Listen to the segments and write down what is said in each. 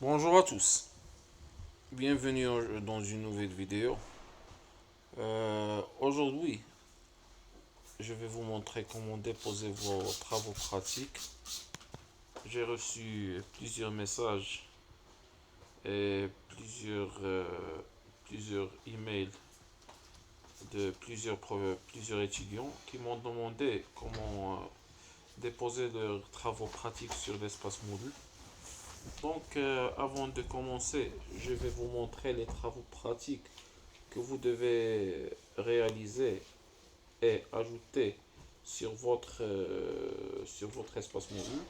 Bonjour à tous, bienvenue dans une nouvelle vidéo. Aujourd'hui, je vais vous montrer comment déposer vos travaux pratiques. J'ai reçu plusieurs messages et plusieurs emails de plusieurs étudiants qui m'ont demandé comment déposer leurs travaux pratiques sur l'espace Moodle. Donc, avant de commencer, je vais vous montrer les travaux pratiques que vous devez réaliser et ajouter sur votre espace mobile.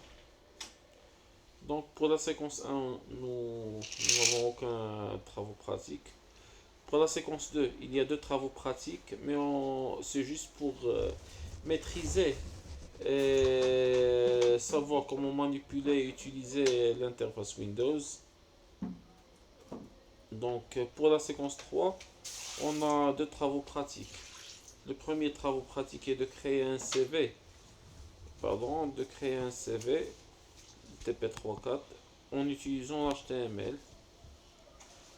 Donc pour la séquence 1, nous n'avons aucun travaux pratique. Pour la séquence 2, il y a deux travaux pratiques, mais c'est juste pour maîtriser et savoir comment manipuler et utiliser l'interface Windows. Donc pour la séquence 3, on a deux travaux pratiques. Le premier travail pratique est de créer un CV, TP34 en utilisant HTML.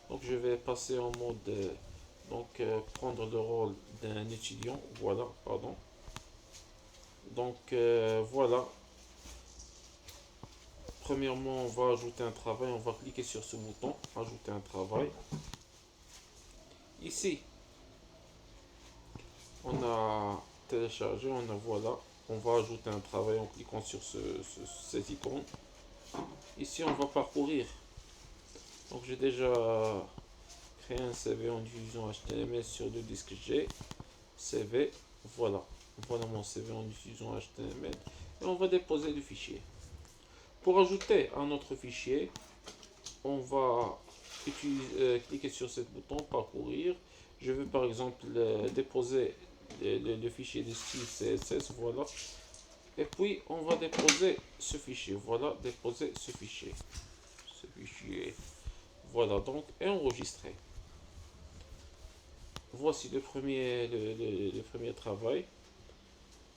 Donc je vais passer en mode, prendre le rôle d'un étudiant, voilà, pardon. Donc voilà, premièrement on va ajouter un travail, on va cliquer sur ce bouton, ajouter un travail. Ici, on a téléchargé, voilà, on va ajouter un travail en cliquant sur cette icône. Ici, on va parcourir. Donc, j'ai déjà créé un CV en utilisant HTML sur le disque G. CV, voilà. Voilà mon CV en utilisant HTML. Et on va déposer le fichier. Pour ajouter un autre fichier, on va cliquer sur ce bouton, parcourir. Je veux par exemple déposer le fichier de style CSS, voilà. Et puis on va déposer ce fichier, voilà, déposer ce fichier. Voilà, donc, et enregistrer. Voici le premier travail.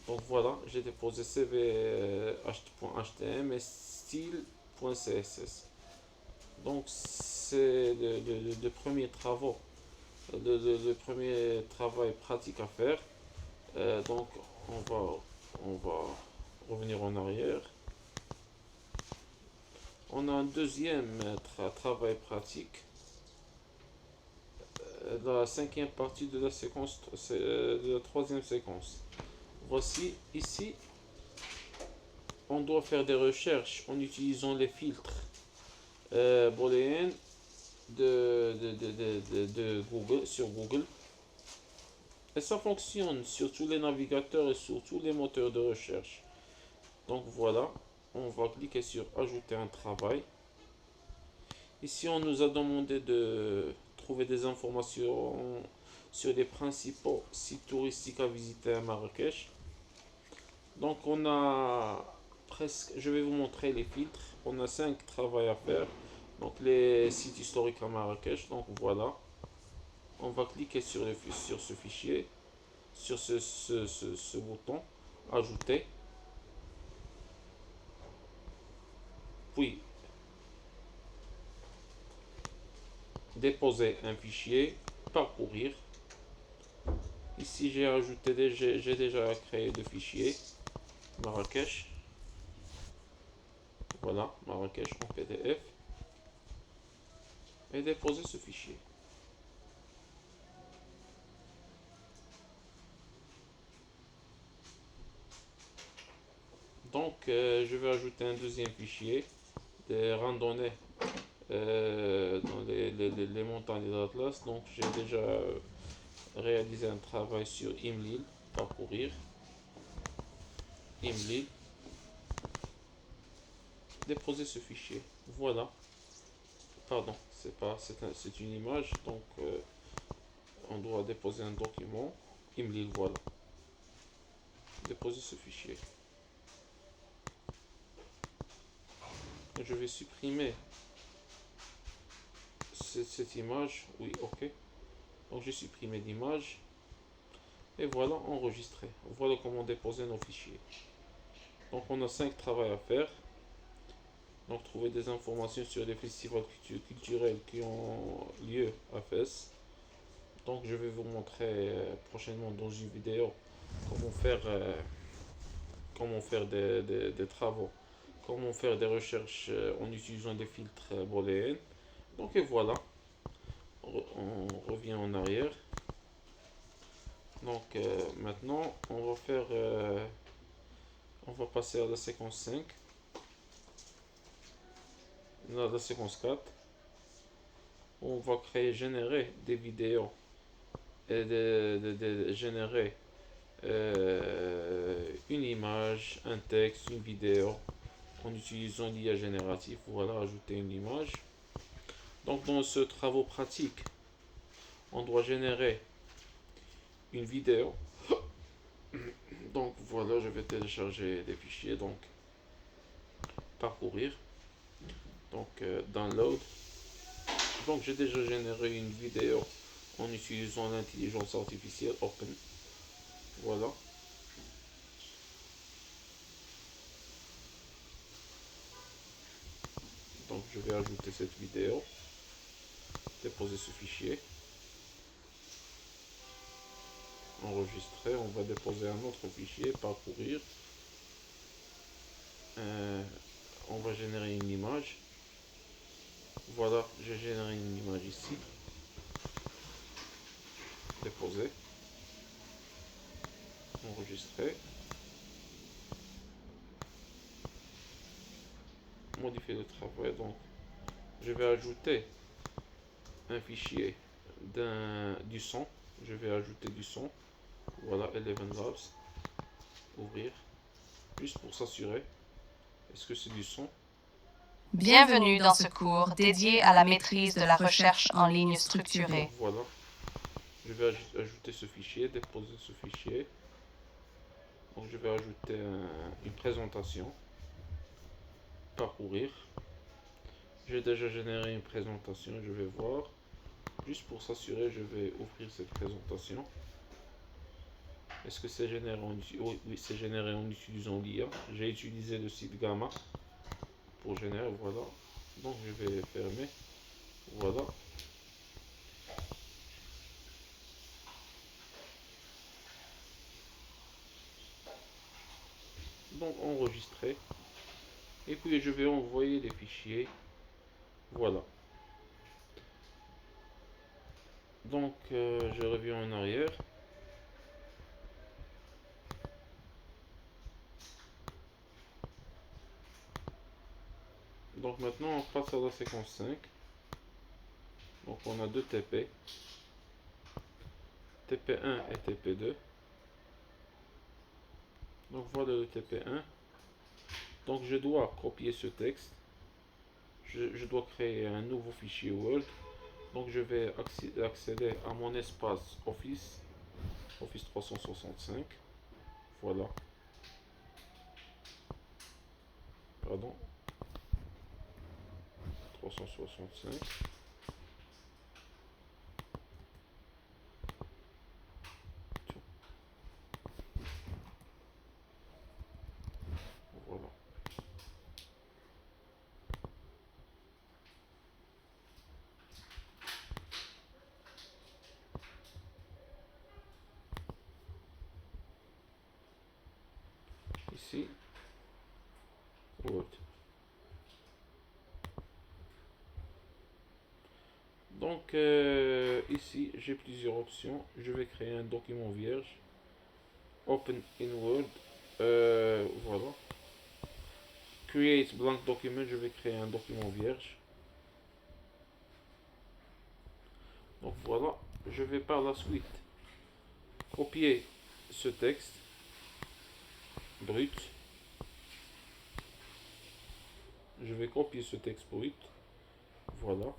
Donc voilà, j'ai déposé cv.html et style.css. Donc c'est le premier travail, le premier travail pratique à faire. Donc on va revenir en arrière. On a un deuxième travail pratique, la cinquième partie de la séquence, de la troisième séquence. Voici ici, on doit faire des recherches en utilisant les filtres booléens de Google, sur Google. Et ça fonctionne sur tous les navigateurs et sur tous les moteurs de recherche. Donc voilà, on va cliquer sur ajouter un travail. Ici, on nous a demandé de trouver des informations sur les principaux sites touristiques à visiter à Marrakech. Donc on a presque, je vais vous montrer les filtres. On a 5 travaux à faire. Donc les sites historiques à Marrakech. Donc voilà, on va cliquer sur ce fichier, sur ce bouton, ajouter. Puis déposer un fichier, parcourir. Ici j'ai déjà créé le fichier Marrakech. Voilà, Marrakech en PDF. Et déposer ce fichier. Donc je vais ajouter un deuxième fichier, des randonnées dans les montagnes de l'Atlas. Donc j'ai déjà réalisé un travail sur Imlil, parcourir. Imlil, déposer ce fichier. Voilà. Pardon, c'est pas, c'est une image. Donc on doit déposer un document. Imlil, voilà. Déposer ce fichier. Je vais supprimer cette image. Oui, ok. Donc j'ai supprimé l'image. Et voilà, enregistré. Voilà comment déposer nos fichiers. Donc on a 5 travaux à faire. Donc trouver des informations sur les festivals culturels qui ont lieu à Fès. Donc je vais vous montrer prochainement dans une vidéo comment faire, comment faire des travaux, comment faire des recherches en utilisant des filtres booléens. Donc et voilà, on revient en arrière. Donc maintenant on va passer à la séquence 5, la séquence 4. On va générer des vidéos et générer une image, un texte, une vidéo en utilisant l'IA génératif. Voilà, ajouter une image. Donc dans ce travaux pratique, on doit générer une vidéo. Donc voilà, je vais télécharger des fichiers. Donc parcourir. Donc download. Donc j'ai déjà généré une vidéo en utilisant l'intelligence artificielle Open. Voilà. Donc je vais ajouter cette vidéo, déposer ce fichier, enregistrer, on va déposer un autre fichier, parcourir. On va générer une image. Voilà, j'ai généré une image ici. Déposer, enregistrer, modifier le travail. Donc je vais ajouter un fichier du son. Je vais ajouter du son. Voilà, Eleven Labs. Ouvrir. Juste pour s'assurer. Est-ce que c'est du son? Bienvenue dans ce cours dédié à la maîtrise de la recherche en ligne structurée. Donc voilà. Je vais ajouter ce fichier, déposer ce fichier. Donc je vais ajouter une présentation. Parcourir. J'ai déjà généré une présentation, je vais voir. Juste pour s'assurer, je vais ouvrir cette présentation. Est-ce que c'est généré oui, c'est généré en utilisant l'IA. J'ai utilisé le site Gamma pour générer, voilà. Donc je vais fermer. Voilà. Donc enregistrer. Et puis je vais envoyer les fichiers. Voilà. Donc je reviens en arrière. Donc maintenant on passe à la séquence 5. Donc on a deux TP. TP1 et TP2. Donc voilà le TP1. Donc je dois copier ce texte. Je dois créer un nouveau fichier Word. Donc je vais accéder à mon espace Office 365. Voilà. Pardon. 365. Voilà. Ici, Word. Donc ici, j'ai plusieurs options. Je vais créer un document vierge. Open in Word. Voilà. Create blank document. Je vais créer un document vierge. Donc voilà. Je vais par la suite copier ce texte brut. Je vais copier ce texte brut. Voilà.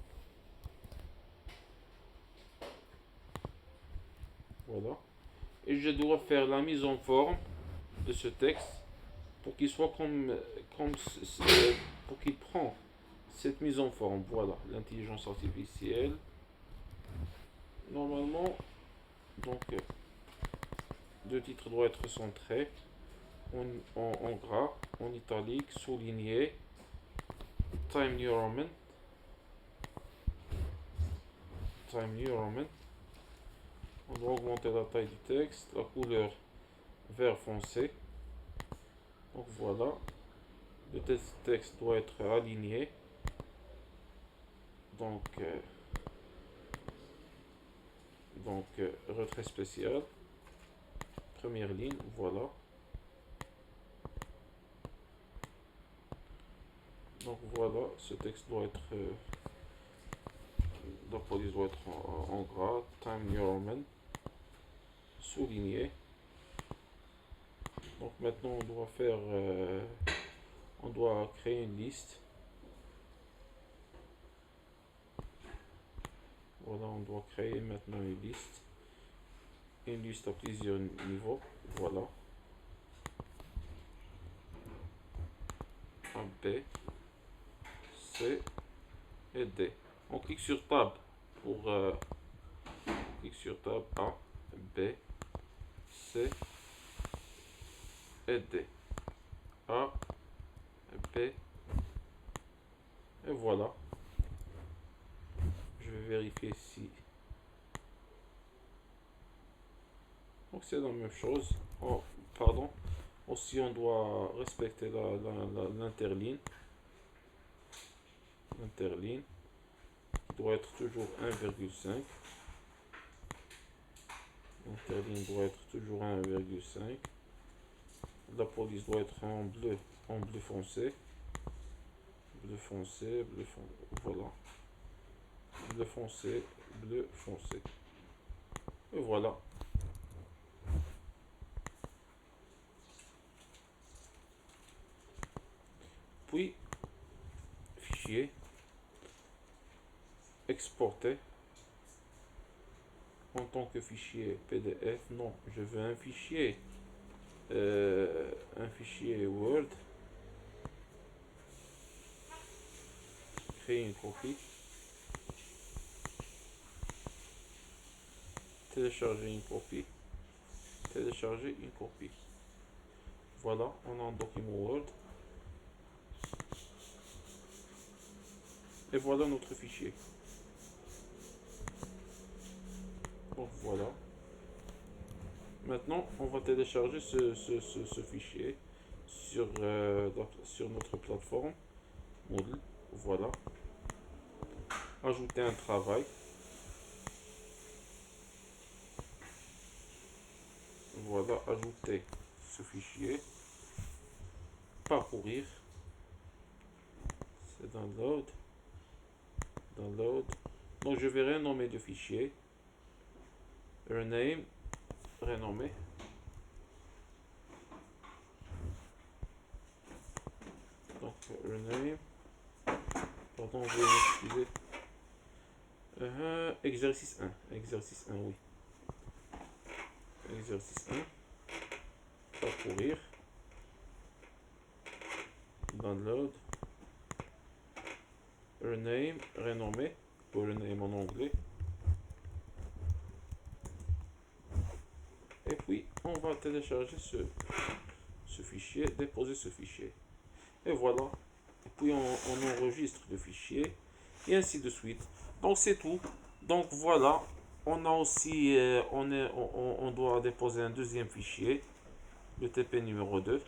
Voilà. Et je dois faire la mise en forme de ce texte pour qu'il soit pour qu'il prend cette mise en forme. Voilà, l'intelligence artificielle. Normalement, donc, le titre doit être centré, en gras, en italique, souligné. Time New Roman. Time New Roman. On doit augmenter la taille du texte, la couleur vert foncé. Donc voilà, le texte doit être aligné. Donc, retrait spécial, première ligne, voilà. Donc voilà, ce texte doit être, la police doit être en gras, Time New Roman, souligné. Donc maintenant on doit faire, on doit créer une liste. Voilà, on doit créer maintenant une liste à plusieurs niveaux, voilà. A, B, C et D. On clique sur Tab pour clique sur Tab A, B, C et D. A, B et voilà. Je vais vérifier si. Donc c'est la même chose. Oh, pardon. Aussi on doit respecter l'interligne. L'interligne doit être toujours 1,5. L'interligne doit être toujours 1,5. La police doit être en bleu foncé. Bleu foncé, voilà. Bleu foncé, bleu foncé. Et voilà. Puis, fichier, exporter en tant que fichier PDF. Non, je veux un fichier Word. Créer une copie. Télécharger une copie. Télécharger une copie. Voilà, on a un document Word. Et voilà notre fichier. Donc voilà. Maintenant, on va télécharger ce fichier sur notre plateforme Moodle. Voilà. Ajouter un travail. Voilà, ajouter ce fichier. Parcourir. C'est download. Download. Donc je vais renommer le fichier. Rename. Renommer. Donc rename. Pardon, je vais m'excuser. Exercice 1. Exercice 1, oui. Exercice 1. Parcourir. Download. Rename. Renommer. Ou rename en anglais. Et puis, on va télécharger ce fichier, déposer ce fichier. Et voilà. Et puis, on enregistre le fichier. Et ainsi de suite. Donc, c'est tout. Donc, voilà. On a aussi, on doit déposer un deuxième fichier. Le TP numéro 2.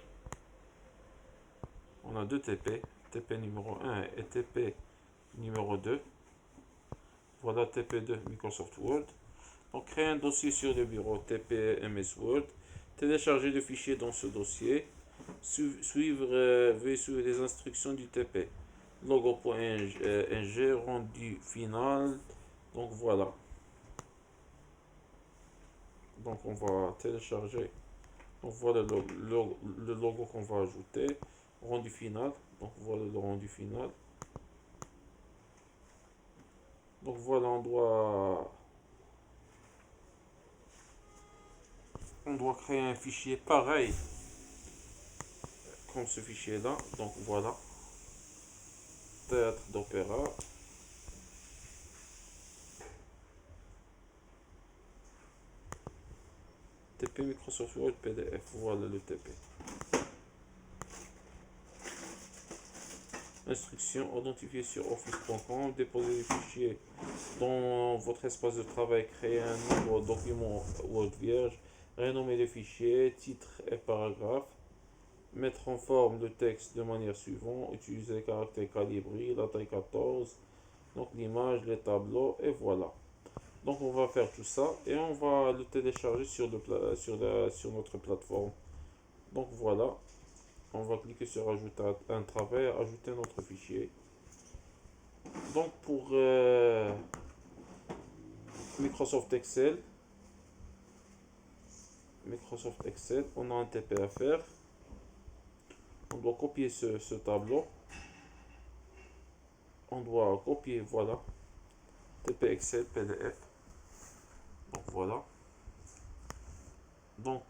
On a deux TP. TP numéro 1 et TP numéro 2. Voilà TP2 Microsoft Word. Donc, créer un dossier sur le bureau TP MS Word. Télécharger le fichier dans ce dossier. Veuillez suivre les instructions du TP. Logo.ng, rendu final. Donc voilà. Donc on va télécharger. Donc voilà le logo qu'on va ajouter. Rendu final. Donc voilà le rendu final. Donc voilà, on doit créer un fichier pareil comme ce fichier là. Donc voilà. Théâtre d'opéra. TP Microsoft Word PDF. Voilà le TP. Instructions, identifier sur office.com, déposer les fichiers dans votre espace de travail, créer un nouveau document Word vierge, renommer les fichiers, titre et paragraphe, mettre en forme le texte de manière suivante, utiliser les caractères calibrés, la taille 14, donc l'image, les tableaux, et voilà. Donc on va faire tout ça et on va le télécharger sur notre plateforme. Donc voilà, on va cliquer sur ajouter un travail, ajouter notre fichier. Donc pour Microsoft Excel, on a un TP à faire. On doit copier ce tableau. On doit copier, voilà, TP Excel, PDF. Donc voilà. Donc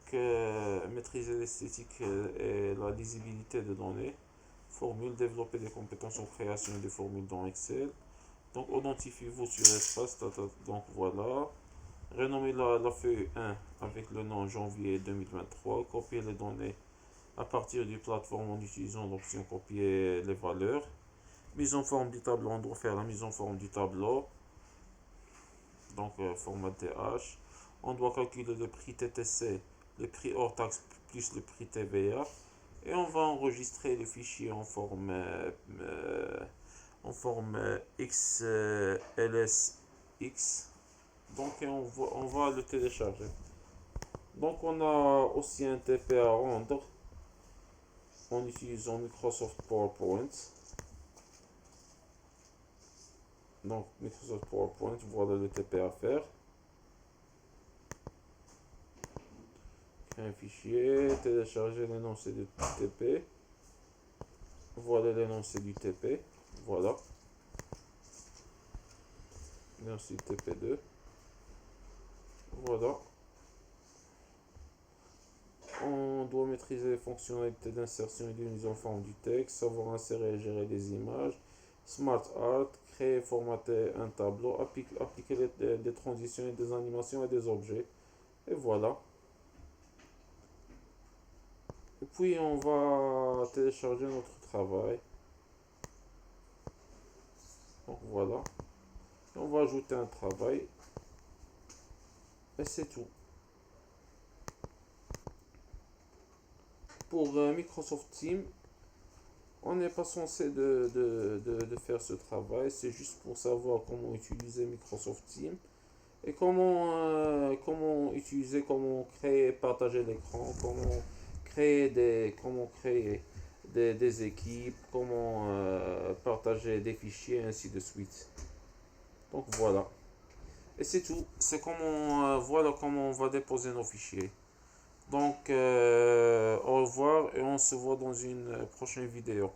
maîtriser l'esthétique et la lisibilité des données. Formule, développer des compétences en création des formules dans Excel. Donc identifiez-vous sur espace, donc voilà. Renommer la feuille 1 avec le nom janvier 2023. Copier les données à partir du plateforme en utilisant l'option copier les valeurs. Mise en forme du tableau, on doit faire la mise en forme du tableau. Donc format DH. On doit calculer le prix TTC, le prix hors taxe plus le prix TVA. Et on va enregistrer le fichier en forme XLSX. Donc on va le télécharger. Donc on a aussi un TP à rendre en utilisant Microsoft PowerPoint. Donc Microsoft PowerPoint, voilà le TP à faire. Créer un fichier, télécharger l'énoncé du TP. Voilà l'énoncé du TP. Voilà. L'énoncé TP2. Voilà. On doit maîtriser les fonctionnalités d'insertion et de mise en forme du texte, savoir insérer et gérer les images, Smart Art, créer et formater un tableau, appliquer des transitions et des animations et des objets. Et voilà. Et puis on va télécharger notre travail. Donc voilà. Et on va ajouter un travail. Et c'est tout. Pour Microsoft Teams, on n'est pas censé de faire ce travail. C'est juste pour savoir comment utiliser Microsoft Teams. Et comment utiliser, comment créer, partager l'écran, comment créer des équipes, comment partager des fichiers, ainsi de suite. Donc voilà. Et c'est tout. C'est voilà comment on va déposer nos fichiers. Donc au revoir et on se voit dans une prochaine vidéo.